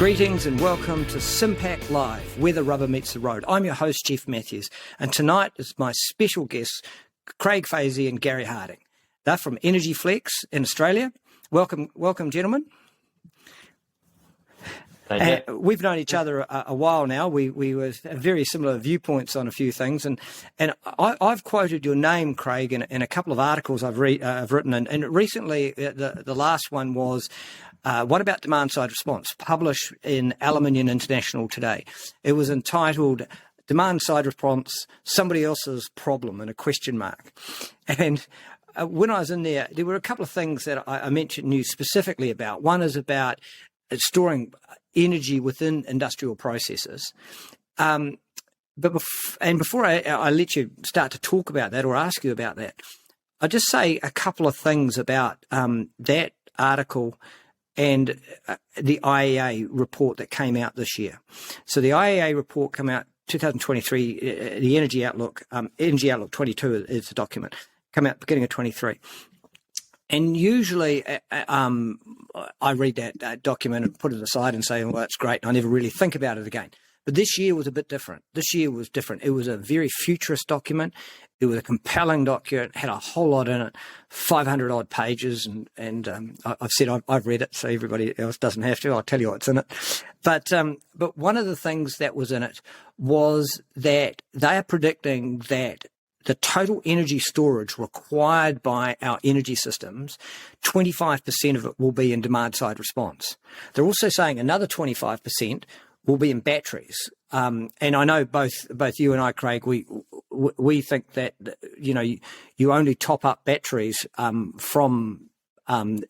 Greetings and welcome to SIM-PAC Live, where the rubber meets the road. I'm your host, Geoff Matthews, and tonight is my special guests, Craig Phasey and Garry Harding. They're from EnergyFlex in Australia. Welcome, gentlemen. Thank you. We've known each other a while now. We were very similar viewpoints on a few things, and I've quoted your name, Craig, in a couple of articles I've written, and recently the last one was what about demand side response, published in Aluminium International today. It was entitled Demand Side Response, Somebody Else's Problem, and a question mark. And when I was in there were a couple of things that I mentioned you specifically about. One is about storing energy within industrial processes. But before I let you start to talk about that or ask you about that, I'll just say a couple of things about that article and the IEA report that came out this year. So the IEA report came out 2023, the Energy Outlook 22 is the document, come out beginning of 23. And usually I read that document and put it aside and say, well, that's great, and I never really think about it again. But this year was a bit different. This year was different. It was a very futurist document. It was a compelling document, had a whole lot in it, 500 odd pages. And I've said I've read it, so everybody else doesn't have to. I'll tell you what's in it. But one of the things that was in it was that they are predicting that the total energy storage required by our energy systems, 25% of it will be in demand side response. They're also saying another 25% will be in batteries. And I know both you and I, Craig, we think that, you only top up batteries from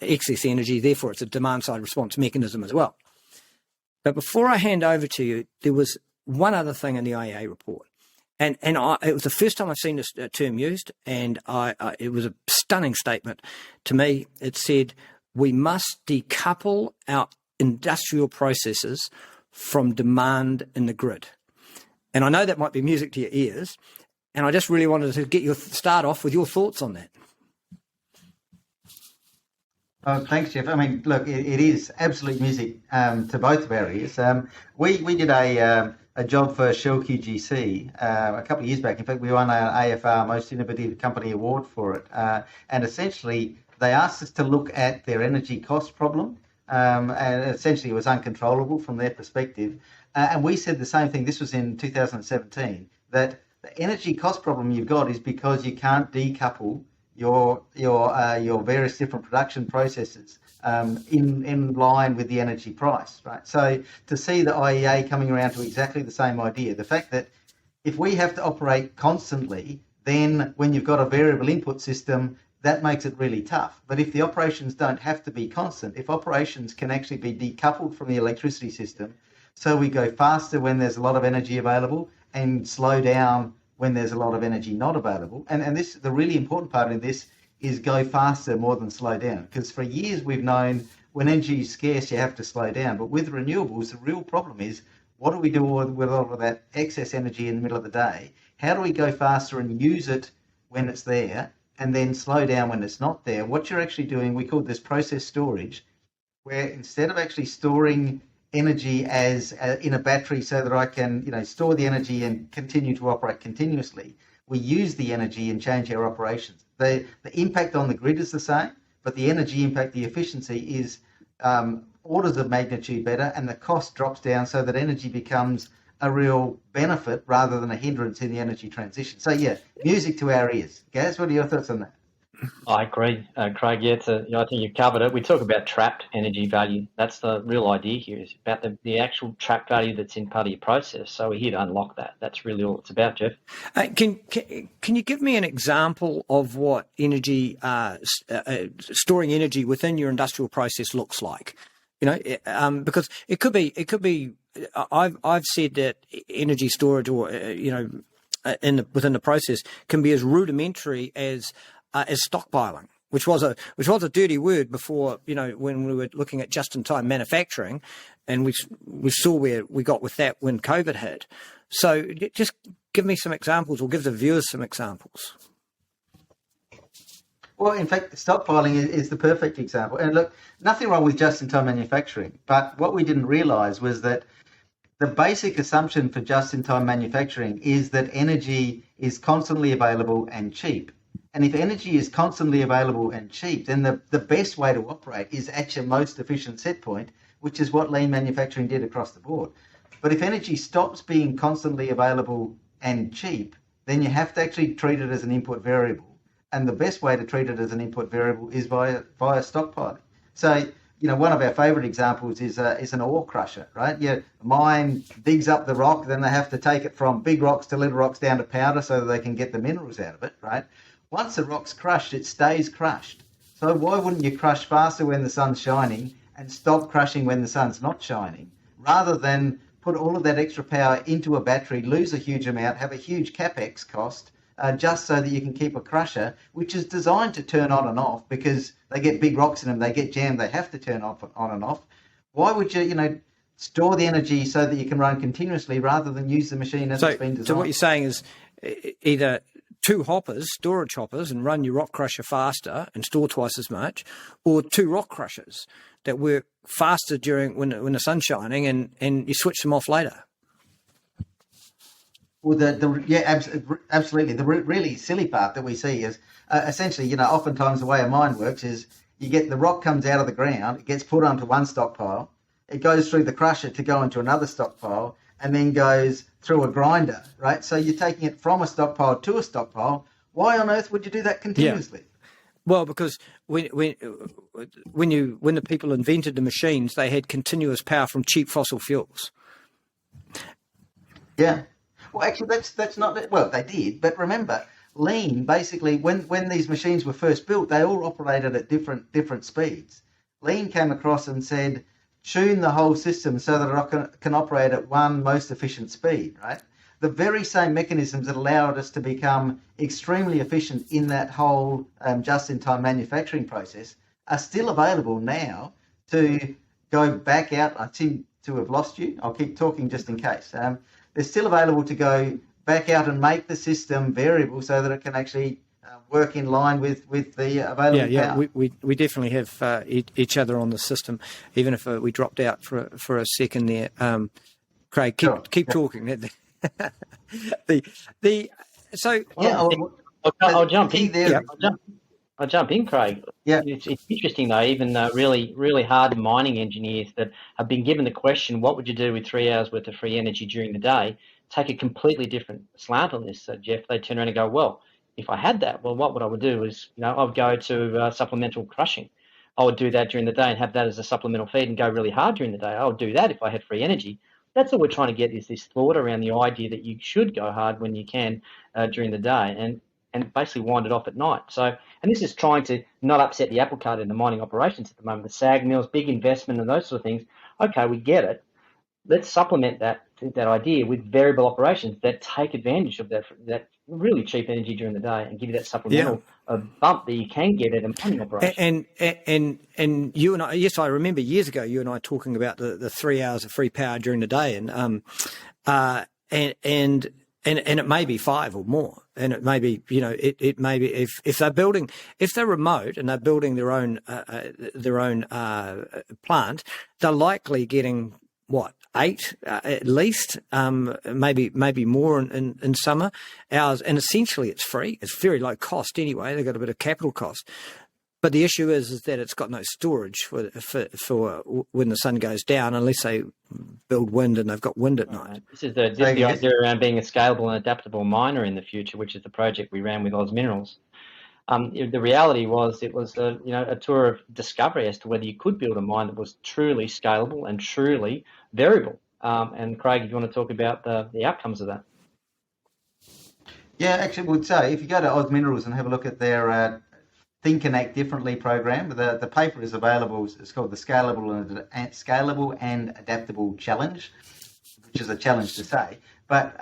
excess energy, therefore it's a demand side response mechanism as well. But before I hand over to you, there was one other thing in the IEA report. And it was the first time I've seen this term used, and it was a stunning statement to me. It said, we must decouple our industrial processes from demand in the grid. And I know that might be music to your ears, and I just really wanted to start off with your thoughts on that. Thanks, Geoff. I mean, look, it is absolute music to both of our ears. We did a job for Shell QGC a couple of years back. In fact, we won our AFR Most Innovative Company Award for it. And essentially, they asked us to look at their energy cost problem. And essentially, it was uncontrollable from their perspective. And we said the same thing. This was in 2017, that the energy cost problem you've got is because you can't decouple your various different production processes in line with the energy price, right? So to see the IEA coming around to exactly the same idea, the fact that if we have to operate constantly, then when you've got a variable input system, that makes it really tough. But if the operations don't have to be constant, if operations can actually be decoupled from the electricity system, so we go faster when there's a lot of energy available and slow down when there's a lot of energy not available. And this, the really important part of this is go faster more than slow down. Because for years we've known when energy is scarce, you have to slow down. But with renewables, the real problem is, what do we do with all of that excess energy in the middle of the day? How do we go faster and use it when it's there and then slow down when it's not there? What you're actually doing, we call this process storage, where instead of actually storing energy as in a battery so that I can, store the energy and continue to operate continuously, we use the energy and change our operations. The impact on the grid is the same, but the energy impact, the efficiency is orders of magnitude better, and the cost drops down so that energy becomes a real benefit rather than a hindrance in the energy transition. So yeah, music to our ears. Gaz, what are your thoughts on that? I agree, Craig. Yeah, I think you've covered it. We talk about trapped energy value. That's the real idea here, is about the actual trapped value that's in part of your process. So we're here to unlock that. That's really all it's about, Geoff. Can you give me an example of what energy storing energy within your industrial process looks like? Because it could be. I've said that energy storage, or within the process, can be as rudimentary as stockpiling, which was a dirty word before, when we were looking at just-in-time manufacturing, and we saw where we got with that when COVID hit. So just give me some examples, or give the viewers some examples. Well, in fact, stockpiling is the perfect example. And look, nothing wrong with just-in-time manufacturing, but what we didn't realise was that the basic assumption for just-in-time manufacturing is that energy is constantly available and cheap. And if energy is constantly available and cheap, then the best way to operate is at your most efficient set point, which is what lean manufacturing did across the board. But if energy stops being constantly available and cheap, then you have to actually treat it as an input variable. And the best way to treat it as an input variable is via stockpiling. So, one of our favourite examples is an ore crusher, right? Your mine digs up the rock, then they have to take it from big rocks to little rocks down to powder so that they can get the minerals out of it, right? Once the rock's crushed, it stays crushed. So why wouldn't you crush faster when the sun's shining and stop crushing when the sun's not shining, rather than put all of that extra power into a battery, lose a huge amount, have a huge capex cost, just so that you can keep a crusher, which is designed to turn on and off because they get big rocks in them, they get jammed, they have to turn on and off. Why would you, store the energy so that you can run continuously rather than use the machine as it's been designed? So what you're saying is either two storage hoppers, and run your rock crusher faster and store twice as much, or two rock crushers that work faster during when the sun's shining, and you switch them off later. Well, absolutely. The really silly part that we see is essentially, oftentimes the way a mine works is you get the rock comes out of the ground, it gets put onto one stockpile, it goes through the crusher to go into another stockpile, and then goes through a grinder, right? So you're taking it from a stockpile to a stockpile. Why on earth would you do that continuously? Yeah. Well, because when the people invented the machines, they had continuous power from cheap fossil fuels. Yeah. Well, actually, that's not... Well, they did, but remember, lean, basically, when these machines were first built, they all operated at different speeds. Lean came across and said, tune the whole system so that it can operate at one most efficient speed, right? The very same mechanisms that allowed us to become extremely efficient in that whole just-in-time manufacturing process are still available now to go back out. I seem to have lost you. I'll keep talking just in case. They're still available to go back out and make the system variable so that it can actually work in line with the available power. We definitely have each other on the system, even if we dropped out for a second there. Craig, keep talking. I'll jump in there. Yeah. I'll jump in, Craig. Yeah. It's interesting though. Even really, really hard mining engineers that have been given the question, "What would you do with 3 hours worth of free energy during the day?" take a completely different slant on this, Geoff. They turn around and go, "Well, if I had that, what I would do is, I would go to supplemental crushing. I would do that during the day and have that as a supplemental feed and go really hard during the day. I would do that if I had free energy." That's all we're trying to get, is this thought around the idea that you should go hard when you can during the day and basically wind it off at night. So, and this is trying to not upset the apple cart in the mining operations at the moment. The SAG mills, big investment and those sort of things. Okay, we get it. Let's supplement that idea with variable operations that take advantage of that really cheap energy during the day and give you that supplemental bump that you can get at a mining operation. And you and I, yes, I remember years ago you and I talking about the 3 hours of free power during the day, and it may be 5 or more, and it may be it may be if they're remote and they're building their own plant, they're likely getting 8 at least, maybe more in summer hours, and essentially it's free. It's very low cost anyway. They've got a bit of capital cost, but the issue is that it's got no storage for when the sun goes down, unless they build wind and they've got wind at night. This is the idea around being a scalable and adaptable miner in the future, which is the project we ran with Oz Minerals. The reality was it was a tour of discovery as to whether you could build a mine that was truly scalable and truly variable. And Craig, if you want to talk about the outcomes of that. Yeah, actually, I would say if you go to Oz Minerals and have a look at their Think and Act Differently program, the paper is available. It's called the Scalable and Adaptable Challenge, which is a challenge to say. But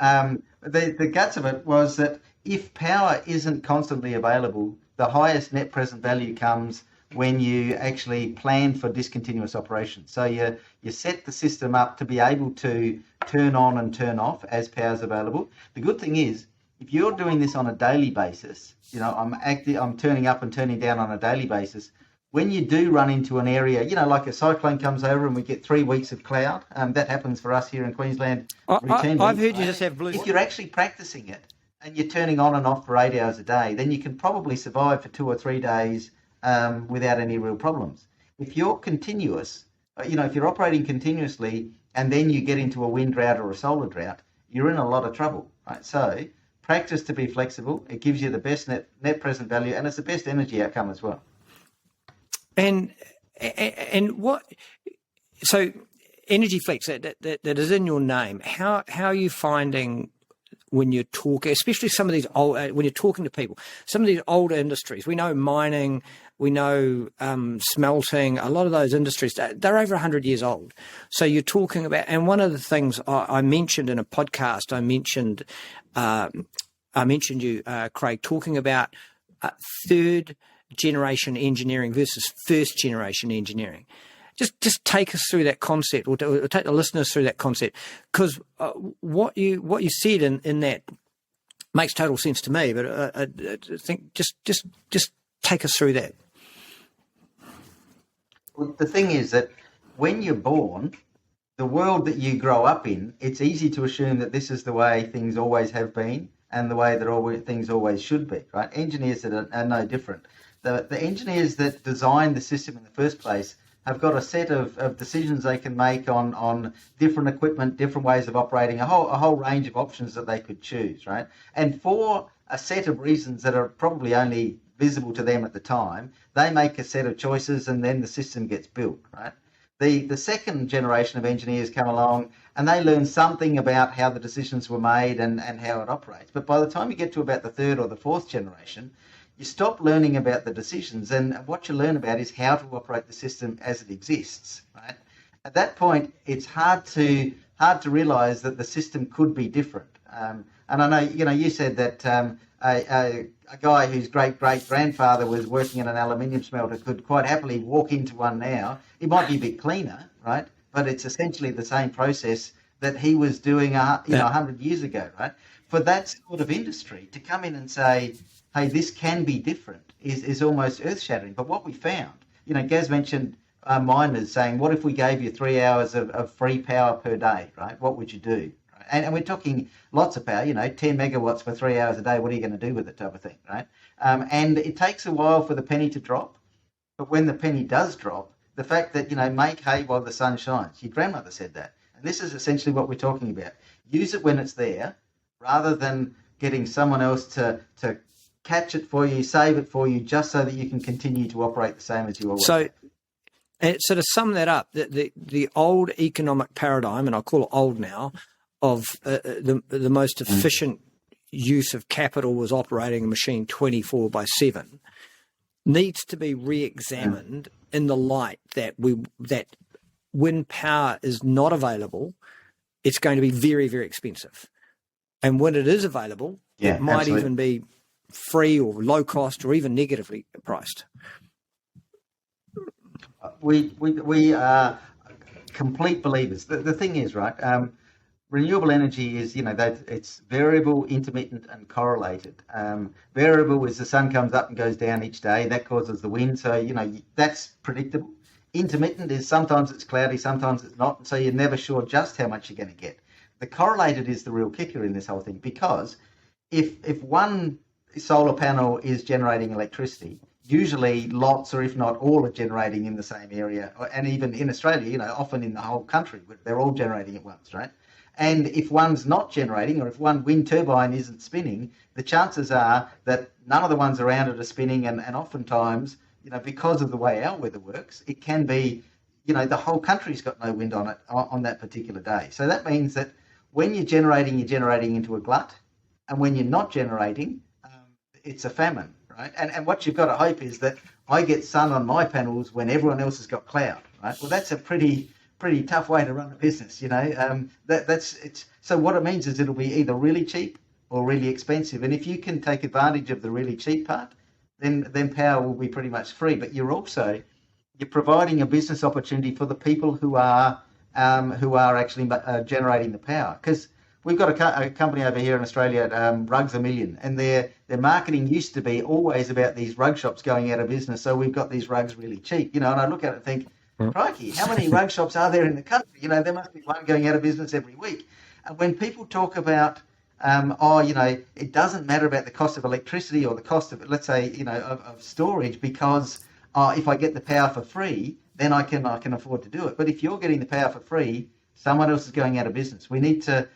the guts of it was that if power isn't constantly available, the highest net present value comes when you actually plan for discontinuous operations. So you set the system up to be able to turn on and turn off as power is available. The good thing is If you're doing this on a daily basis, I'm turning up and turning down on a daily basis. When you do run into an area, like a cyclone comes over and we get 3 weeks of cloud, that happens for us here in Queensland routinely. I've heard you just have blue. If you're actually practicing it and you're turning on and off for 8 hours a day, then you can probably survive for 2 or 3 days without any real problems. If you're continuous, if you're operating continuously and then you get into a wind drought or a solar drought, you're in a lot of trouble, right? So practice to be flexible. It gives you the best net present value, and it's the best energy outcome as well. And what? So EnergyFlex, that is in your name. How are you finding when you're talking, especially some of these old, when you're talking to people, some of these older industries? We know mining, we know smelting. A lot of those industries, they're over 100 years old. So you're talking about, and one of the things I mentioned in a podcast, I mentioned you, Craig, talking about third generation engineering versus first generation engineering. Just take us through that concept, or take the listeners through that concept, because what you said in that makes total sense to me. But I think just take us through that. Well, the thing is that when you're born, the world that you grow up in, it's easy to assume that this is the way things always have been and the way that things always should be, right? Engineers that are no different. The engineers that design the system in the first place have got a set of decisions they can make on different equipment, different ways of operating, a whole range of options that they could choose, right? And for a set of reasons that are probably only visible to them at the time, they make a set of choices and then the system gets built, right? The second generation of engineers come along and they learn something about how the decisions were made and how it operates. But by the time you get to about the third or the fourth generation, you stop learning about the decisions, and what you learn about is how to operate the system as it exists, right? At that point, it's hard to realise that the system could be different. And I know, you said that a guy whose great-great-grandfather was working in an aluminium smelter could quite happily walk into one now. It might be a bit cleaner, right? But it's essentially the same process that he was doing 100 years ago, right? For that sort of industry to come in and say, hey, this can be different, is almost earth-shattering. But what we found, Gaz mentioned miners saying, what if we gave you 3 hours of free power per day, right? What would you do? Right? And we're talking lots of power, 10 megawatts for 3 hours a day. What are you going to do with it, type of thing, right? And it takes a while for the penny to drop. But when the penny does drop, the fact that, make hay while the sun shines. Your grandmother said that. And this is essentially what we're talking about. Use it when it's there, rather than getting someone else to catch it for you, save it for you, just so that you can continue to operate the same as you always have. So to sum that up, the old economic paradigm, and I call it old now, of the most efficient use of capital was operating a machine 24/7, needs to be re-examined in the light that when power is not available, it's going to be very, very expensive. And when it is available, it might even be free or low cost or even negatively priced. We are complete believers. The thing is, right, renewable energy is, it's variable, intermittent and correlated. Variable is the sun comes up and goes down each day. That causes the wind. So, that's predictable. Intermittent is sometimes it's cloudy, sometimes it's not. So you're never sure just how much you're going to get. The correlated is the real kicker in this whole thing, because if one solar panel is generating electricity, usually lots, or if not all, are generating in the same area. And even in Australia, often in the whole country, they're all generating at once, right? And if one's not generating, or if one wind turbine isn't spinning, the chances are that none of the ones around it are spinning. And oftentimes, because of the way our weather works, it can be, the whole country's got no wind on it on that particular day. So that means that when you're generating into a glut. And when you're not generating, it's a famine, right? And what you've got to hope is that I get sun on my panels when everyone else has got cloud, right? Well, that's a pretty tough way to run a business, So what it means is it'll be either really cheap or really expensive. And if you can take advantage of the really cheap part, then power will be pretty much free. But you're providing a business opportunity for the people who are actually generating the power. Because we've got a company over here in Australia, Rugs A Million, and their marketing used to be always about these rug shops going out of business. So we've got these rugs really cheap, and I look at it and think, crikey, how many rug shops are there in the country? There must be one going out of business every week. And when people talk about, it doesn't matter about the cost of electricity or the cost of, let's say, of storage, because if I get the power for free, then I can afford to do it. But if you're getting the power for free, someone else is going out of business. We need to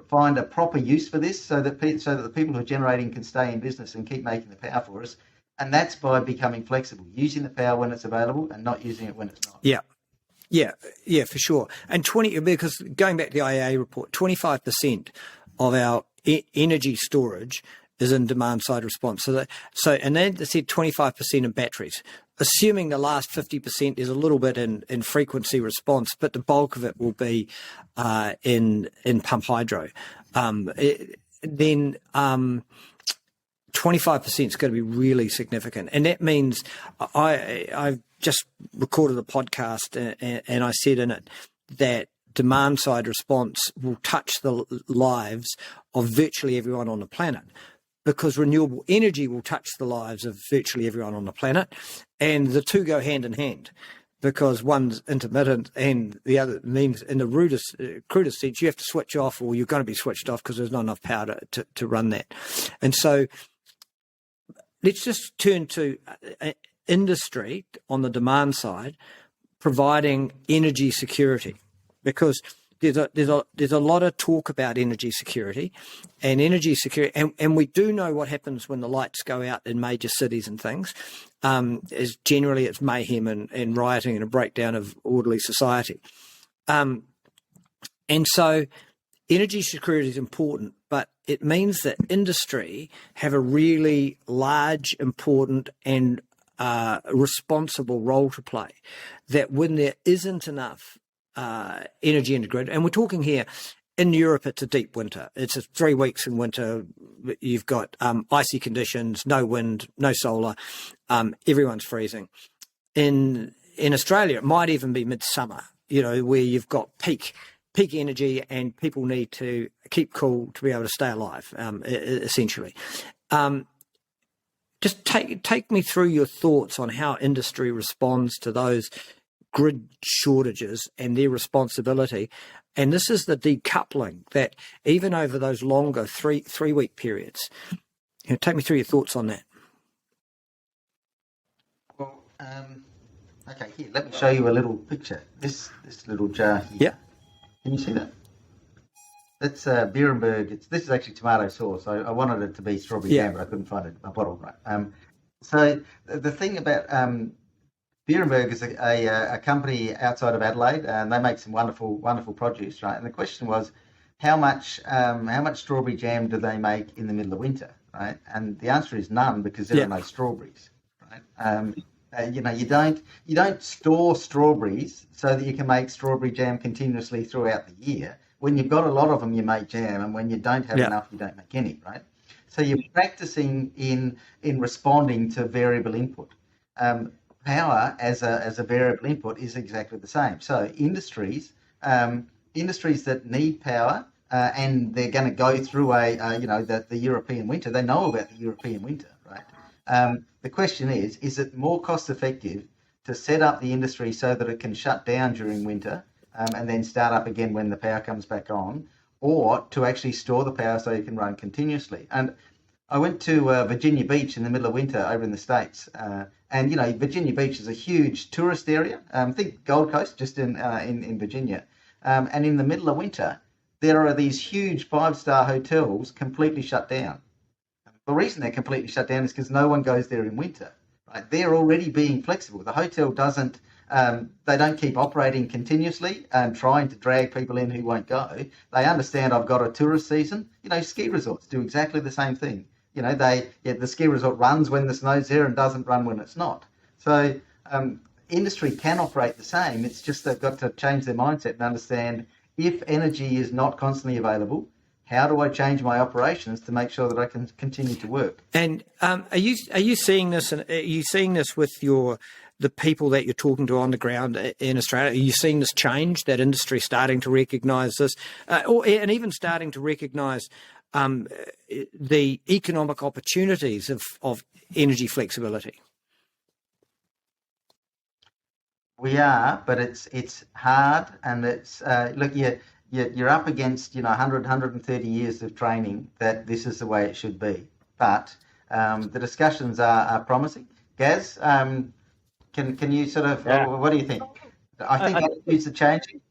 find a proper use for this so that the people who are generating can stay in business and keep making the power for us. And that's by becoming flexible, using the power when it's available and not using it when it's not. Yeah, for sure. And because going back to the IEA report, 25% of our energy storage is in demand side response. And then they said 25% in batteries, assuming the last 50% is a little bit in frequency response, but the bulk of it will be in pump hydro. Then 25% is going to be really significant. And that means I've just recorded a podcast and I said in it that demand side response will touch the lives of virtually everyone on the planet, because renewable energy will touch the lives of virtually everyone on the planet. And the two go hand in hand, because one's intermittent and the other means, in the crudest sense, you have to switch off, or you're going to be switched off because there's not enough power to run that. And so let's just turn to industry on the demand side, providing energy security, because there's a lot of talk about energy security, and we do know what happens when the lights go out in major cities and things. Is generally it's mayhem and rioting and a breakdown of orderly society. And so energy security is important, but it means that industry have a really large, important and responsible role to play, that when there isn't enough energy in the grid, and we're talking here in Europe, it's a deep winter. It's 3 weeks in winter. You've got icy conditions, no wind, no solar. Everyone's freezing. In Australia, it might even be midsummer, where you've got peak energy and people need to keep cool to be able to stay alive, essentially. Just take me through your thoughts on how industry responds to those grid shortages and their responsibility. And this is the decoupling, that even over those longer three-week periods. Take me through your thoughts on that. Well, okay, here, let me show you a little picture. This little jar here. Yeah. Can you see that? That's Beerenberg. This is actually tomato sauce. I wanted it to be strawberry jam, but I couldn't find it. A bottle, right? So the thing about Beerenberg is a company outside of Adelaide, and they make some wonderful produce, right? And the question was, how much strawberry jam do they make in the middle of winter, right? And the answer is none, because there are no strawberries, right? You don't store strawberries so that you can make strawberry jam continuously throughout the year. When you've got a lot of them, you make jam, and when you don't have enough, you don't make any, right? So you're practicing in responding to variable input. Power as a variable input is exactly the same. So industries that need power, and they're going to go through the European winter. They know about the European winter, right? The question is it more cost effective to set up the industry so that it can shut down during winter and then start up again when the power comes back on, or to actually store the power so you can run continuously? And I went to Virginia Beach in the middle of winter over in the States, and Virginia Beach is a huge tourist area. Think Gold Coast, just in Virginia, and in the middle of winter, there are these huge 5-star hotels completely shut down. The reason they're completely shut down is because no one goes there in winter. Right? They're already being flexible. The hotel doesn't. They don't keep operating continuously and trying to drag people in who won't go. They understand I've got a tourist season. Ski resorts do exactly the same thing. The ski resort runs when the snow's there and doesn't run when it's not. So industry can operate the same. It's just they've got to change their mindset and understand, if energy is not constantly available, how do I change my operations to make sure that I can continue to work? And are you seeing this? And are you seeing this with the people that you're talking to on the ground in Australia? Are you seeing this change? That industry starting to recognise this, and even starting to recognise the economic opportunities of energy flexibility? We are, but it's hard, and it's look, you're up against 100, 130 years of training that this is the way it should be. But the discussions are promising. Gaz, can you sort of what do you think? I think attitudes are changing.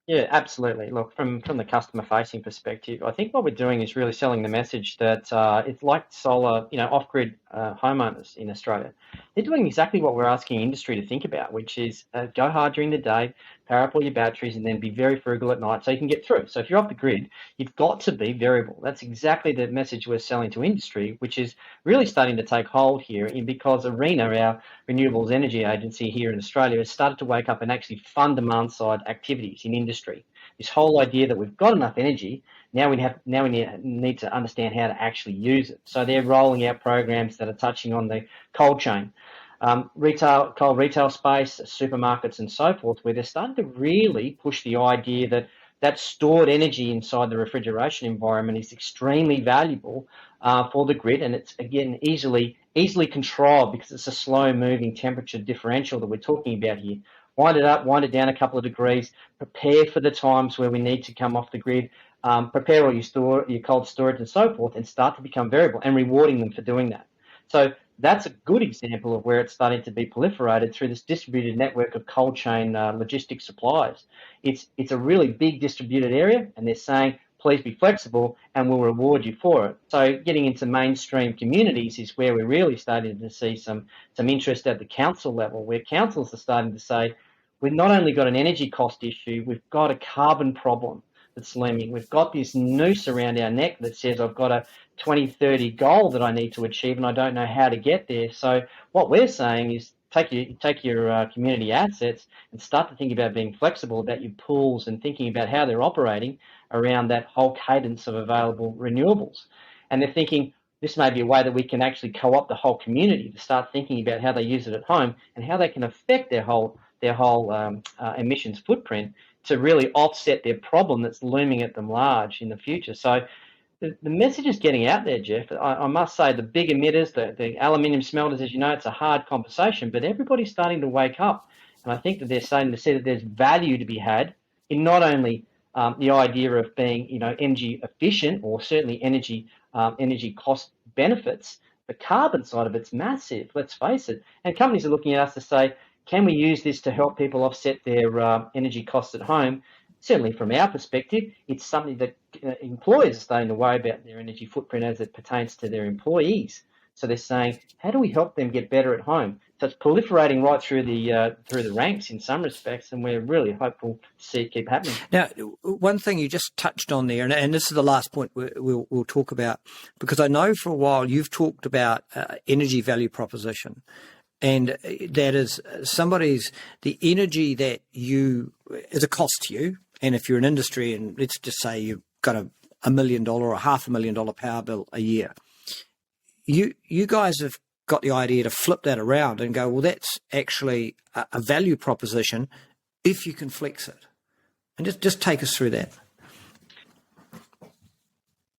Yeah, absolutely. Look, from the customer-facing perspective, I think what we're doing is really selling the message that it's like solar, off-grid homeowners in Australia. They're doing exactly what we're asking industry to think about, which is go hard during the day, power up all your batteries, and then be very frugal at night so you can get through. So if you're off the grid, you've got to be variable. That's exactly the message we're selling to industry, which is really starting to take hold here, because ARENA, our renewables energy agency here in Australia, has started to wake up and actually fund demand-side activities in industry. This whole idea that we've got enough energy, now we need to understand how to actually use it. So they're rolling out programs that are touching on the cold chain, cold retail space, supermarkets, and so forth, where they're starting to really push the idea that stored energy inside the refrigeration environment is extremely valuable for the grid, and it's again easily controlled because it's a slow-moving temperature differential that we're talking about here. Wind it up, wind it down a couple of degrees, prepare for the times where we need to come off the grid, prepare all your cold storage and so forth, and start to become variable, and rewarding them for doing that. So that's a good example of where it's starting to be proliferated through this distributed network of cold chain logistics suppliers. It's a really big distributed area, and they're saying, please be flexible and we'll reward you for it. So getting into mainstream communities is where we're really starting to see some interest at the council level, where councils are starting to say, we've not only got an energy cost issue, we've got a carbon problem that's looming. We've got this noose around our neck that says I've got a 2030 goal that I need to achieve and I don't know how to get there. So what we're saying is take your community assets and start to think about being flexible about your pools and thinking about how they're operating around that whole cadence of available renewables. And they're thinking this may be a way that we can actually co-opt the whole community to start thinking about how they use it at home and how they can affect their whole emissions footprint to really offset their problem that's looming at them large in the future. So the message is getting out there, Geoff. I must say the big emitters, the aluminium smelters, as you know, it's a hard conversation, but everybody's starting to wake up. And I think that they're starting to see that there's value to be had in not only the idea of being, energy efficient or certainly energy cost benefits. The carbon side of it's massive, let's face it. And companies are looking at us to say, can we use this to help people offset their energy costs at home? Certainly from our perspective, it's something that employers are starting to worry about their energy footprint as it pertains to their employees. So they're saying, how do we help them get better at home? So it's proliferating right through the ranks in some respects, and we're really hopeful to see it keep happening. Now, one thing you just touched on there, and this is the last point we'll talk about, because I know for a while you've talked about energy value proposition. And that is the energy that is a cost to you. And if you're an industry and let's just say you've got $1 million or $500,000 power bill a year, you guys have got the idea to flip that around and go, well, that's actually a value proposition if you can flex it. And just take us through that.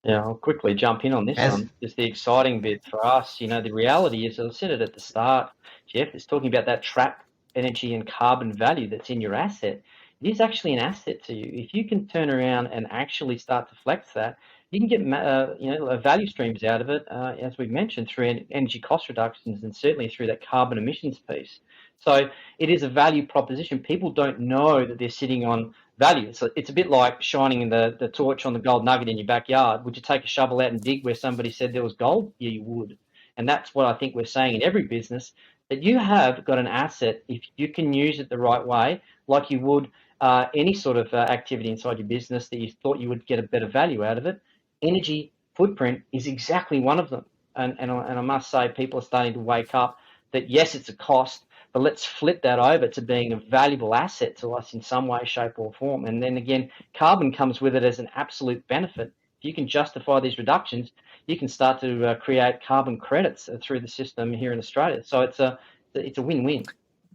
Yeah, I'll quickly jump in on this one. Just the exciting bit for us, the reality is, I said it at the start, Geoff, is talking about that trapped energy and carbon value that's in your asset. It is actually an asset to you. If you can turn around and actually start to flex that, you can get value streams out of it, as we've mentioned, through energy cost reductions and certainly through that carbon emissions piece. So it is a value proposition. People don't know that they're sitting on value. So it's a bit like shining the torch on the gold nugget in your backyard. Would you take a shovel out and dig where somebody said there was gold? Yeah, you would. And that's what I think we're saying in every business, that you have got an asset if you can use it the right way, like you would any sort of activity inside your business that you thought you would get a better value out of it. Energy footprint is exactly one of them. And I must say, people are starting to wake up that, yes, it's a cost, but let's flip that over to being a valuable asset to us in some way, shape or form. And then again, carbon comes with it as an absolute benefit. If you can justify these reductions, you can start to create carbon credits through the system here in Australia. So it's a win-win.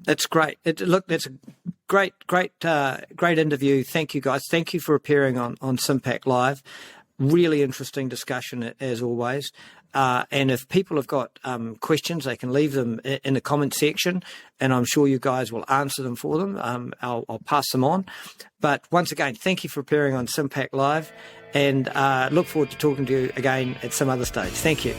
That's great. That's a great interview. Thank you, guys. Thank you for appearing on SIM-PAC Live. Really interesting discussion, as always. And if people have got questions, they can leave them in the comment section, and I'm sure you guys will answer them for them. I'll pass them on. But once again, thank you for appearing on SIM-PAC Live, and look forward to talking to you again at some other stage. Thank you.